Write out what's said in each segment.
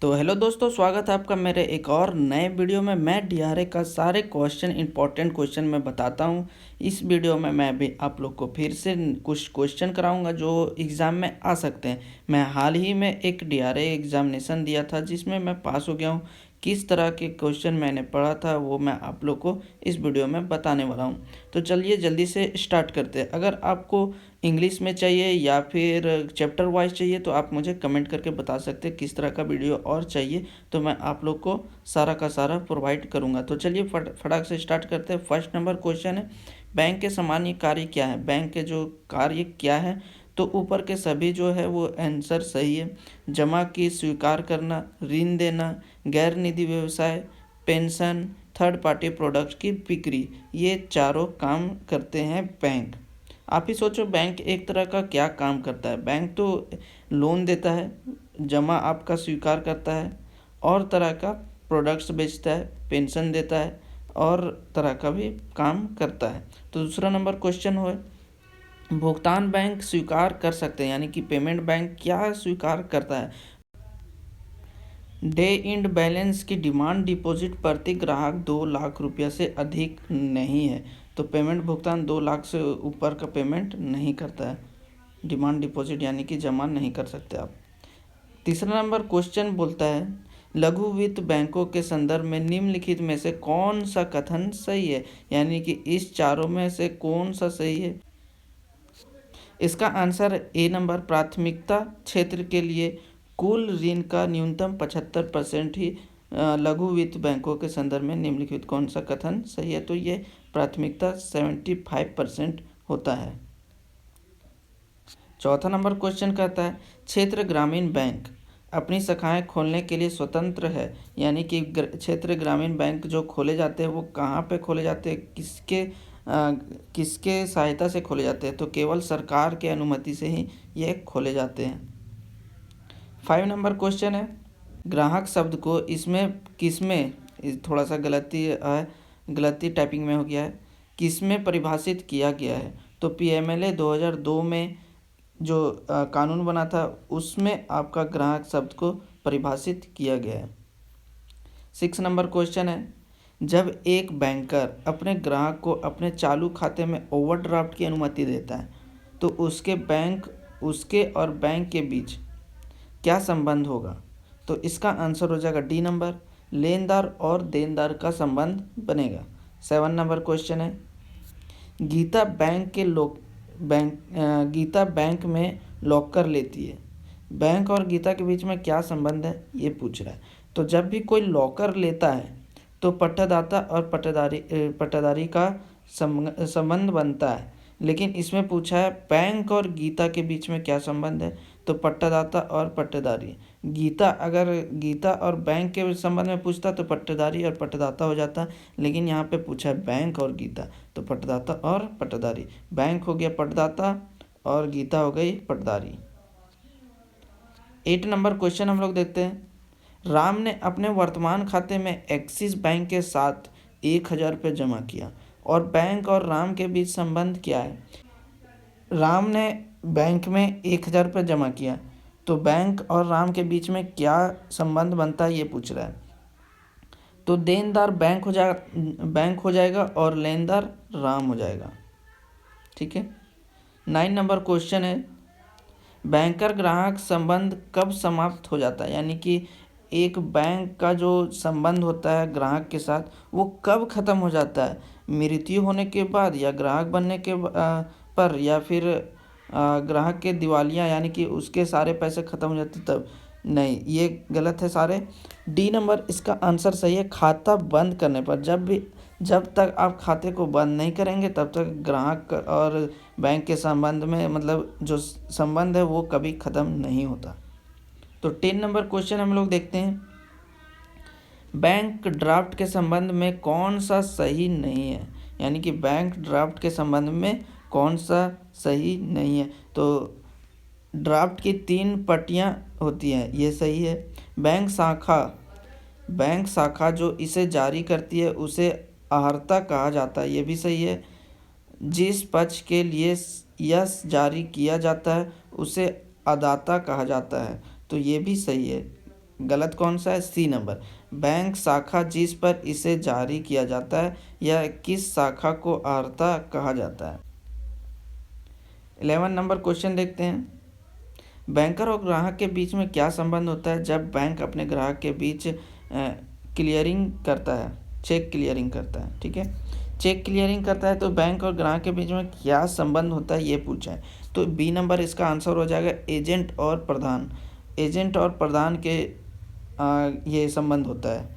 तो हेलो दोस्तों, स्वागत है आपका मेरे एक और नए वीडियो में। मैं डीआरए का सारे इंपॉर्टेंट क्वेश्चन मैं बताता हूँ। इस वीडियो में मैं भी आप लोग को फिर से कुछ क्वेश्चन कराऊंगा जो एग्ज़ाम में आ सकते हैं। मैं हाल ही में एक डीआरए एग्ज़ामिनेशन दिया था जिसमें मैं पास हो गया हूँ। किस तरह के क्वेश्चन मैंने पढ़ा था वो मैं आप लोग को इस वीडियो में बताने वाला हूँ। तो चलिए जल्दी से स्टार्ट करते हैं। अगर आपको इंग्लिश में चाहिए या फिर चैप्टर वाइज चाहिए तो आप मुझे कमेंट करके बता सकते हैं किस तरह का वीडियो और चाहिए, तो मैं आप लोग को सारा का सारा प्रोवाइड करूंगा। तो चलिए फटाक से स्टार्ट करते हैं। फर्स्ट नंबर क्वेश्चन है, बैंक के सामान्य कार्य क्या है? बैंक के जो कार्य क्या है? तो ऊपर के सभी जो है वो आंसर सही है। जमा की स्वीकार करना, ऋण देना, गैर निधि व्यवसाय, पेंशन, थर्ड पार्टी प्रोडक्ट की बिक्री, ये चारों काम करते हैं बैंक। आप ही सोचो बैंक एक तरह का क्या काम करता है। बैंक तो लोन देता है, जमा आपका स्वीकार करता है, और तरह का प्रोडक्ट्स बेचता है, पेंशन देता है, और तरह का भी काम करता है। तो दूसरा नंबर क्वेश्चन हो, भुगतान बैंक स्वीकार कर सकते हैं, यानी कि पेमेंट बैंक क्या स्वीकार करता है? डे इंड बैलेंस की डिमांड डिपॉजिट प्रति ग्राहक 2 लाख रुपया से अधिक नहीं है। तो पेमेंट भुगतान 2 लाख से ऊपर का पेमेंट नहीं करता है। डिमांड डिपॉजिट यानी कि जमा नहीं कर सकते आप। तीसरा नंबर क्वेश्चन बोलता है, लघु वित्त बैंकों के संदर्भ में निम्नलिखित में से कौन सा कथन सही है? यानी कि इस चारों में से कौन सा सही है? इसका आंसर ए नंबर, प्राथमिकता क्षेत्र के लिए कुल ऋण का न्यूनतम 75% ही लघु वित्त बैंकों के संदर्भ में निम्नलिखित कौन सा कथन सही है? तो ये प्राथमिकता 75% होता है। चौथा नंबर क्वेश्चन कहता है, क्षेत्र ग्रामीण बैंक अपनी शाखाएं खोलने के लिए स्वतंत्र है। यानी कि क्षेत्र ग्रामीण बैंक जो खोले जाते हैं वो कहाँ पे खोले जाते हैं, किसके सहायता से खोले जाते हैं? तो केवल सरकार के अनुमति से ही ये खोले जाते हैं। 5 नंबर क्वेश्चन है, ग्राहक शब्द को इसमें किसमें, थोड़ा सा गलती टाइपिंग में हो गया है, किसमें परिभाषित किया गया है? तो पीएमएलए 2002 में जो कानून बना था उसमें आपका ग्राहक शब्द को परिभाषित किया गया है। 6 नंबर क्वेश्चन है, जब एक बैंकर अपने ग्राहक को अपने चालू खाते में ओवरड्राफ्ट की अनुमति देता है तो उसके और बैंक के बीच क्या संबंध होगा? तो इसका आंसर हो जाएगा डी नंबर, लेनदार और देनदार का संबंध बनेगा। 7 नंबर क्वेश्चन है, गीता बैंक में लॉकर लेती है। बैंक और गीता के बीच में क्या संबंध है ये पूछ रहा है। तो जब भी कोई लॉकर लेता है तो पट्टादाता और पट्टादारी का संबंध बनता है, लेकिन इसमें पूछा है बैंक और गीता के बीच में क्या संबंध है? तो पट्टादाता और पट्टेदारी। अगर गीता और बैंक के संबंध में पूछता तो पट्टेदारी और पट्टादाता हो जाता, लेकिन यहाँ पे पूछा है बैंक और गीता, तो पट्टादाता और पट्टेदारी। बैंक हो गया पट्टादाता और गीता हो गई पट्टेदारी। 8 नंबर क्वेश्चन हम लोग देखते हैं, राम ने अपने वर्तमान खाते में एक्सिस बैंक के साथ 1,000 रुपये जमा किया और बैंक और राम के बीच संबंध क्या है? राम ने बैंक में 1,000 रुपये जमा किया तो बैंक और राम के बीच में क्या संबंध बनता है ये पूछ रहा है। तो देनदार बैंक हो जाएगा और लेनदार राम हो जाएगा। ठीक है। 9 नंबर क्वेश्चन है, बैंकर ग्राहक संबंध कब समाप्त हो जाता है? यानी कि एक बैंक का जो संबंध होता है ग्राहक के साथ वो कब ख़त्म हो जाता है? मृत्यु होने के बाद, या ग्राहक बनने के पर, या फिर ग्राहक के दिवालिया यानी कि उसके सारे पैसे ख़त्म हो जाते तब? नहीं, ये गलत है सारे। डी नंबर इसका आंसर सही है, खाता बंद करने पर। जब तक आप खाते को बंद नहीं करेंगे तब तक ग्राहक और बैंक के संबंध में मतलब जो संबंध है वो कभी ख़त्म नहीं होता। तो 10 नंबर क्वेश्चन हम लोग देखते हैं, बैंक ड्राफ्ट के संबंध में कौन सा सही नहीं है? यानी कि बैंक ड्राफ्ट के संबंध में कौन सा सही नहीं है? तो ड्राफ्ट की 3 पट्टियाँ होती हैं, ये सही है। बैंक शाखा जो इसे जारी करती है उसे आहर्ता कहा जाता है, ये भी सही है। जिस पक्ष के लिए यह जारी किया जाता है उसे अदाता कहा जाता है, तो ये भी सही है। गलत कौन सा है? सी नंबर। बैंक शाखा जिस पर इसे जारी किया जाता है यह किस शाखा को अर्हता कहा जाता है? 11 नंबर क्वेश्चन देखते हैं। बैंकर और ग्राहक के बीच में क्या संबंध होता है जब बैंक अपने ग्राहक के बीच क्लियरिंग करता है, चेक क्लियरिंग करता है? ठीक है, चेक क्लियरिंग करता है तो बैंक और ग्राहक के बीच में क्या संबंध होता है ये पूछा है। तो बी नंबर इसका आंसर हो जाएगा एजेंट और प्रधान। एजेंट और प्रधान के ये संबंध होता है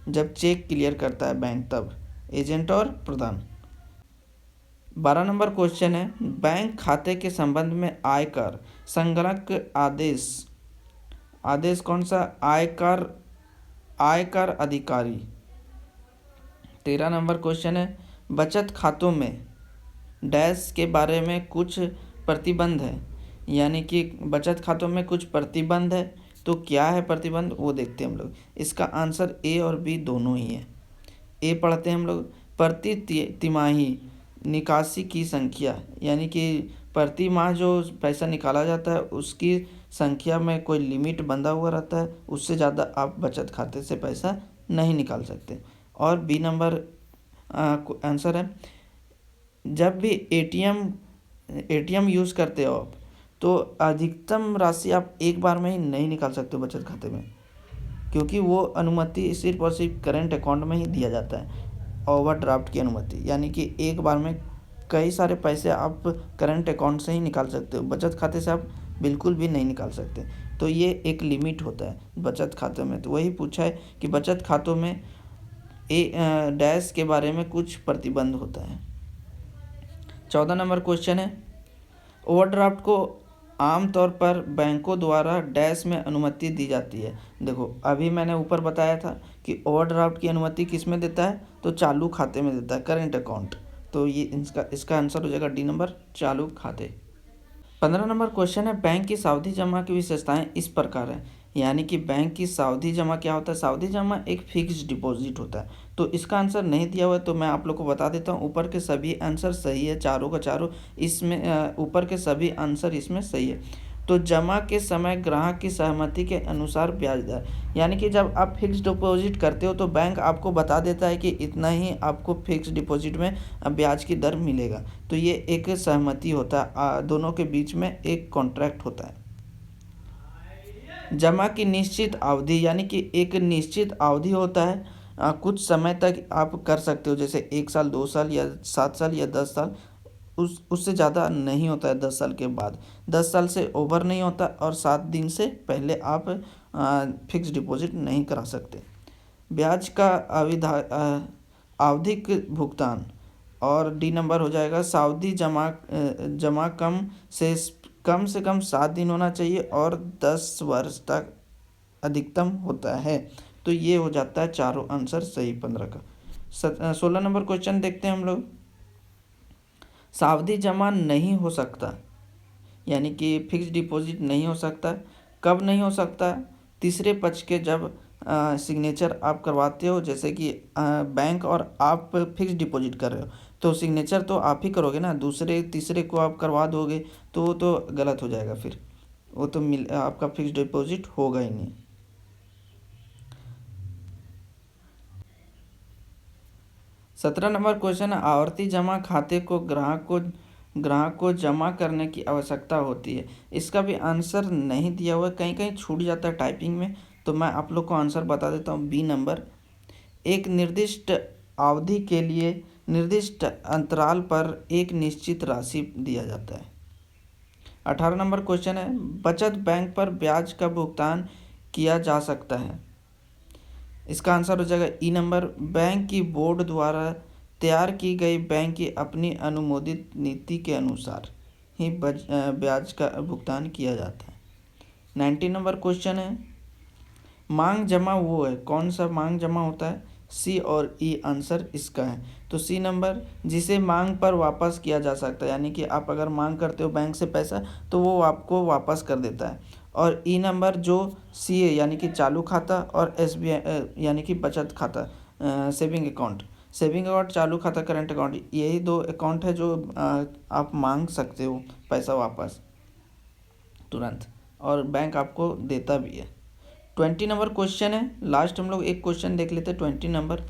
जब चेक क्लियर करता है बैंक, तब एजेंट और प्रधान। 12 नंबर क्वेश्चन है, बैंक खाते के संबंध में आयकर संग्रह आदेश कौन सा? आयकर अधिकारी। 13 नंबर क्वेश्चन है, बचत खातों में डैश के बारे में कुछ प्रतिबंध है, यानी कि बचत खातों में कुछ प्रतिबंध है, तो क्या है प्रतिबंध वो देखते हैं हम लोग। इसका आंसर ए और बी दोनों ही है। ए पढ़ते हैं हम लोग, प्रति तिमाही निकासी की संख्या, यानी कि प्रति माह जो पैसा निकाला जाता है उसकी संख्या में कोई लिमिट बंधा हुआ रहता है, उससे ज़्यादा आप बचत खाते से पैसा नहीं निकाल सकते। और बी नंबर आंसर है, जब भी एटीएम यूज़ करते हो आप तो अधिकतम राशि आप एक बार में ही नहीं निकाल सकते हो बचत खाते में, क्योंकि वो अनुमति सिर्फ और सिर्फ करेंट अकाउंट में ही दिया जाता है, ओवरड्राफ्ट की अनुमति, यानी कि एक बार में कई सारे पैसे आप करंट अकाउंट से ही निकाल सकते हो, बचत खाते से आप बिल्कुल भी नहीं निकाल सकते। तो ये एक लिमिट होता है बचत खाते में। तो वही पूछा है कि बचत खातों में डैश के बारे में कुछ प्रतिबंध होता है। 14 नंबर क्वेश्चन है, ओवरड्राफ्ट को आमतौर पर बैंकों द्वारा डैश में अनुमति दी जाती है। देखो अभी मैंने ऊपर बताया था कि ओवरड्राफ्ट की अनुमति किस में देता है? तो चालू खाते में देता है, करेंट अकाउंट। तो ये इसका आंसर हो जाएगा डी नंबर, चालू खाते। 15 नंबर क्वेश्चन है, बैंक की सावधि जमा की विशेषताएं इस प्रकार है, यानी कि बैंक की सावधि जमा क्या होता है? सावधि जमा एक फिक्स डिपॉजिट होता है। तो इसका आंसर नहीं दिया हुआ है तो मैं आप लोग को बता देता हूँ, ऊपर के सभी आंसर सही है, चारों का चारों इसमें ऊपर के सभी आंसर इसमें सही है। तो जमा के समय ग्राहक की सहमति के अनुसार ब्याज दर, यानी कि जब आप फिक्स डिपॉजिट करते हो तो बैंक आपको बता देता है कि इतना ही आपको फिक्स डिपॉजिट में ब्याज की दर मिलेगा। तो ये एक सहमति होता है, दोनों के बीच में एक कॉन्ट्रैक्ट होता है। जमा की निश्चित अवधि, यानी कि एक निश्चित अवधि होता है, कुछ समय तक आप कर सकते हो, जैसे 1 साल, 2 साल या 7 साल या 10 साल, उससे ज़्यादा नहीं होता है। 10 साल के बाद, 10 साल से ओवर नहीं होता, और 7 दिन से पहले आप फिक्स डिपॉजिट नहीं करा सकते। ब्याज का आवधिक भुगतान, और डी नंबर हो जाएगा, सावधि जमा कम से कम 7 दिन होना चाहिए और 10 वर्ष तक अधिकतम होता है। तो ये हो जाता है चारों आंसर सही 15 का। 16 नंबर क्वेश्चन देखते हैं हम लोग, सावधि जमा नहीं हो सकता, यानी कि फिक्स डिपॉजिट नहीं हो सकता, कब नहीं हो सकता? तीसरे पक्ष के जब सिग्नेचर आप करवाते हो, जैसे कि बैंक और आप फिक्स डिपॉजिट कर रहे हो तो सिग्नेचर तो आप ही करोगे ना, तीसरे को आप करवा दोगे तो वो तो गलत हो जाएगा, फिर वो तो आपका फिक्स डिपॉजिट होगा ही नहीं। 17 नंबर क्वेश्चन है, आवर्ती जमा खाते को ग्राहक को जमा करने की आवश्यकता होती है। इसका भी आंसर नहीं दिया हुआ है, कहीं कहीं छूट जाता है टाइपिंग में, तो मैं आप लोग को आंसर बता देता हूँ। बी नंबर, एक निर्दिष्ट अवधि के लिए निर्दिष्ट अंतराल पर एक निश्चित राशि दिया जाता है। 18 नंबर क्वेश्चन है, बचत बैंक पर ब्याज का भुगतान किया जा सकता है। इसका आंसर हो जाएगा ई नंबर, बैंक की बोर्ड द्वारा तैयार की गई बैंक की अपनी अनुमोदित नीति के अनुसार ही ब्याज का भुगतान किया जाता है। 19 नंबर क्वेश्चन है, मांग जमा वो है, कौन सा मांग जमा होता है? सी और ई आंसर इसका है। तो सी नंबर, जिसे मांग पर वापस किया जा सकता है, यानी कि आप अगर मांग करते हो बैंक से पैसा तो वो आपको वापस कर देता है। और ई नंबर जो सी है, यानी कि चालू खाता, और SBI यानी कि बचत खाता, सेविंग अकाउंट, चालू खाता, करंट अकाउंट, यही 2 अकाउंट है जो आप मांग सकते हो पैसा वापस तुरंत, और बैंक आपको देता भी है। 20 नंबर क्वेश्चन है, लास्ट हम लोग एक क्वेश्चन देख लेते हैं 20 नंबर।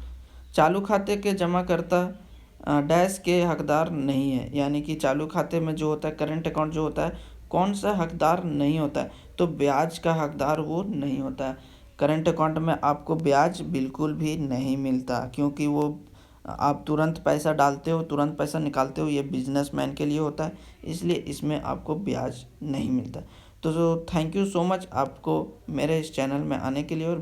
चालू खाते के जमाकर्ता डैश के हकदार नहीं है, यानी कि चालू खाते में जो होता है करंट अकाउंट जो होता है कौन सा हकदार नहीं होता है, तो ब्याज का हकदार वो नहीं होता है। करंट अकाउंट में आपको ब्याज बिल्कुल भी नहीं मिलता, क्योंकि वो आप तुरंत पैसा डालते हो तुरंत पैसा निकालते हो, ये बिजनेसमैन के लिए होता है, इसलिए इसमें आपको ब्याज नहीं मिलता। तो थैंक यू सो मच आपको मेरे इस चैनल में आने के लिए और